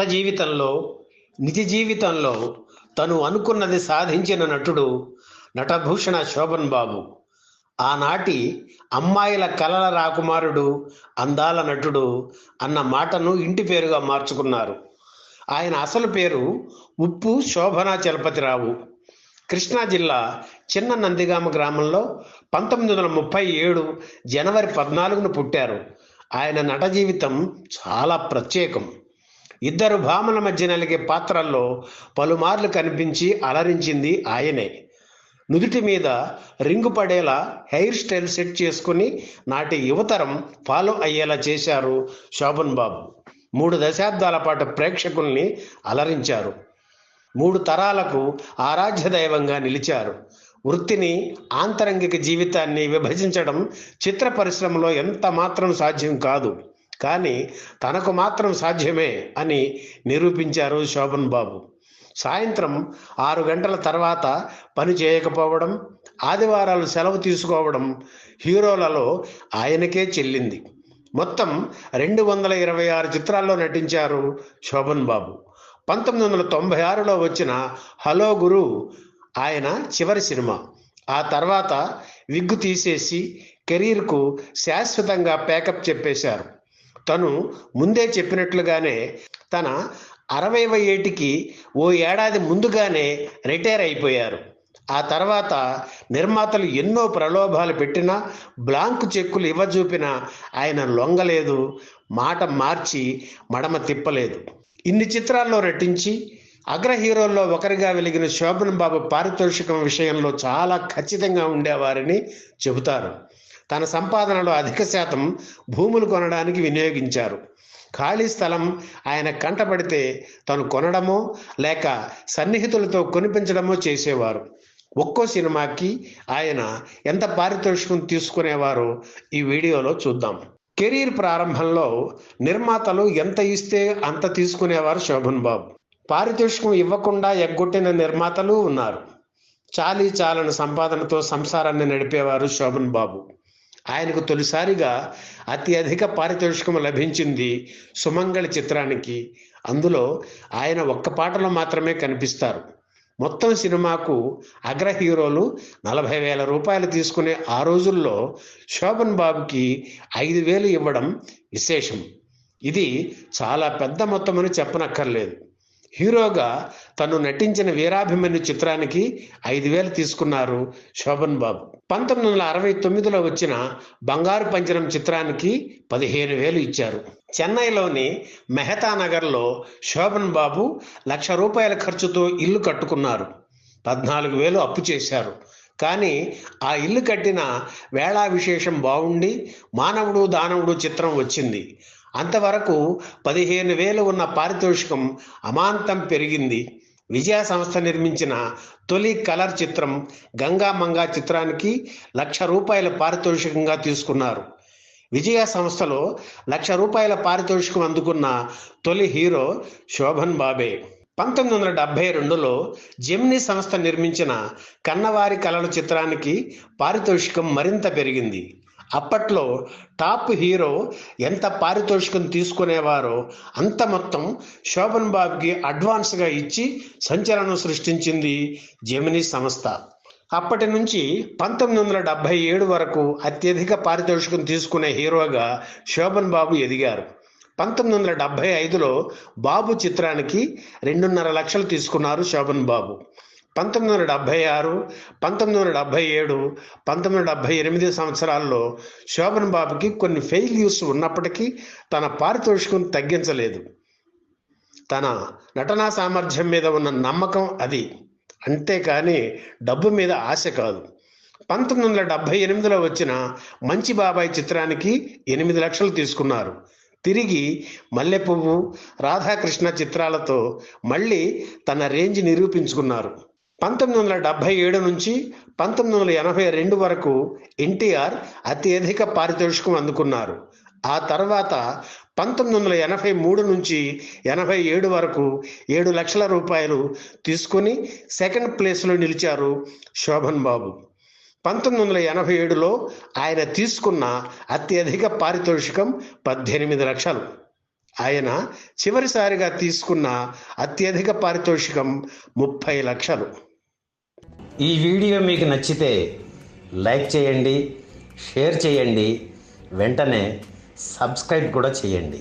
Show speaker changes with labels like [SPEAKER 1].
[SPEAKER 1] నట జీవితంలో, నిజ జీవితంలో తను అనుకున్నది సాధించిన నటుడు నటభూషణ శోభన్ బాబు. ఆనాటి అమ్మాయిల కలల రాకుమారుడు, అందాల నటుడు అన్న మాటను ఇంటి పేరుగా మార్చుకున్నారు. ఆయన అసలు పేరు ఉప్పు శోభనా చలపతిరావు. కృష్ణా జిల్లా చిన్న నందిగామ గ్రామంలో 1937 జనవరి 14న పుట్టారు. ఆయన నట జీవితం చాలా ప్రత్యేకం. ఇద్దరు భామల మధ్య నలిగే పాత్రల్లో పలుమార్లు కనిపించి అలరించింది ఆయనే. నుదుటి మీద రింగు పడేలా హెయిర్ స్టైల్ సెట్ చేసుకుని నాటి యువతరం ఫాలో అయ్యేలా చేశారు శోభన్ బాబు. 3 దశాబ్దాల పాటు ప్రేక్షకుల్ని అలరించారు. 3 తరాలకు ఆరాధ్య దైవంగా నిలిచారు. వృత్తిని, ఆంతరంగిక జీవితాన్ని విభజించడం చిత్ర పరిశ్రమలో ఎంత మాత్రం సాధ్యం కాదు. కానీ తనకు మాత్రం సాధ్యమే అని నిరూపించారు శోభన్ బాబు. సాయంత్రం 6 గంటల తర్వాత పని చేయకపోవడం, ఆదివారాలు సెలవు తీసుకోవడం హీరోలలో ఆయనకే చెల్లింది. మొత్తం 226 చిత్రాల్లో నటించారు శోభన్ బాబు. 1996లో వచ్చిన హలో గురు ఆయన చివరి సినిమా. ఆ తర్వాత విగ్గు తీసేసి కెరీర్కు శాశ్వతంగా ప్యాకప్ చెప్పేశారు. తను ముందే చెప్పినట్లుగానే తన 60వ ఏటికి ఓ ఏడాది ముందుగానే రిటైర్ అయిపోయారు. ఆ తర్వాత నిర్మాతలు ఎన్నో ప్రలోభాలు పెట్టినా, బ్లాంకు చెక్కులు ఇవ్వజూపినా ఆయన లొంగలేదు, మాట మార్చి మడమ తిప్పలేదు. ఇన్ని చిత్రాల్లో నటించి అగ్ర హీరోల్లో ఒకరిగా వెలిగిన శోభన్ బాబు పారితోషికం విషయంలో చాలా ఖచ్చితంగా ఉండేవారని చెబుతారు. తన సంపాదనలో అధిక శాతం భూములు కొనడానికి వినియోగించారు. ఖాళీ స్థలం ఆయన కంటపడితే తను కొనడమో లేక సన్నిహితులతో కొనిపించడమో చేసేవారు. ఒక్కో సినిమాకి ఆయన ఎంత పారితోషికం తీసుకునేవారో ఈ వీడియోలో చూద్దాం. కెరీర్ ప్రారంభంలో నిర్మాతలు ఎంత ఇస్తే అంత తీసుకునేవారు శోభన్ బాబు. పారితోషికం ఇవ్వకుండా ఎగ్గొట్టిన నిర్మాతలు ఉన్నారు. చాలీ చాలని సంపాదనతో సంసారాన్ని నడిపేవారు శోభన్ బాబు. ఆయనకు తొలిసారిగా అత్యధిక పారితోషికం లభించింది సుమంగళి చిత్రానికి. అందులో ఆయన ఒక్క పాటలో మాత్రమే కనిపిస్తారు. మొత్తం సినిమాకు అగ్ర హీరోలు 40,000 రూపాయలు తీసుకునే ఆ రోజుల్లో శోభన్ బాబుకి 5,000 ఇవ్వడం విశేషం. ఇది చాలా పెద్ద మొత్తమని చెప్పనక్కర్లేదు. హీరోగా తను నటించిన వీరాభిమన్యు చిత్రానికి 5,000 తీసుకున్నారు శోభన్ బాబు. 1969లో వచ్చిన బంగారు పంజరం చిత్రానికి 15,000 ఇచ్చారు. చెన్నైలోని మెహతా నగర్లో శోభన్ బాబు 1,00,000 రూపాయల ఖర్చుతో ఇల్లు కట్టుకున్నారు. 14,000 అప్పు చేశారు. కానీ ఆ ఇల్లు కట్టిన వేళా విశేషం బాగుండి మానవుడు దానవుడు చిత్రం వచ్చింది. అంతవరకు 15,000 ఉన్న పారితోషికం అమాంతం పెరిగింది. విజయ సంస్థ నిర్మించిన తొలి కలర్ చిత్రం గంగా మంగా చిత్రానికి 1,00,000 రూపాయల పారితోషికంగా తీసుకున్నారు. విజయ సంస్థలో 1,00,000 రూపాయల పారితోషికం అందుకున్న తొలి హీరో శోభన్ బాబే. 1972లో జెమినీ సంస్థ నిర్మించిన కన్నవారి కలల చిత్రానికి పారితోషికం మరింత పెరిగింది. అప్పట్లో టాప్ హీరో ఎంత పారితోషికం తీసుకునేవారో అంత మొత్తం శోభన్ బాబుకి అడ్వాన్స్గా ఇచ్చి సంచలనం సృష్టించింది జెమినీ సంస్థ. అప్పటి నుంచి 1977 వరకు అత్యధిక పారితోషికం తీసుకునే హీరోగా శోభన్ బాబు ఎదిగారు. 1975లో బాబు చిత్రానికి 2.5 లక్షలు తీసుకున్నారు శోభన్ బాబు. 1976, 1977, 1978 సంవత్సరాల్లో శోభన్ బాబుకి కొన్ని ఫెయిల్యూర్స్ ఉన్నప్పటికీ తన పారితోషికం తగ్గించలేదు. తన నటనా సామర్థ్యం మీద ఉన్న నమ్మకం అది, అంతేకాని డబ్బు మీద ఆశ కాదు. 1978లో వచ్చిన మంచి బాబాయ్ చిత్రానికి 8 లక్షలు తీసుకున్నారు. తిరిగి మల్లెపువ్వు, రాధాకృష్ణ చిత్రాలతో మళ్ళీ తన రేంజ్ నిరూపించుకున్నారు. 1977 నుంచి 1982 వరకు ఎన్టీఆర్ అత్యధిక పారితోషికం అందుకున్నారు. ఆ తర్వాత 1983 నుంచి 87 వరకు 7 లక్షల రూపాయలు తీసుకుని సెకండ్ ప్లేస్లో నిలిచారు శోభన్ బాబు. 1987లో ఆయన తీసుకున్న అత్యధిక పారితోషికం 18 లక్షలు. ఆయన చివరిసారిగా తీసుకున్న అత్యధిక పారితోషికం 30 లక్షలు. ఈ వీడియో మీకు నచ్చితే లైక్ చేయండి, షేర్ చేయండి, వెంటనే సబ్స్క్రైబ్ కూడా చేయండి.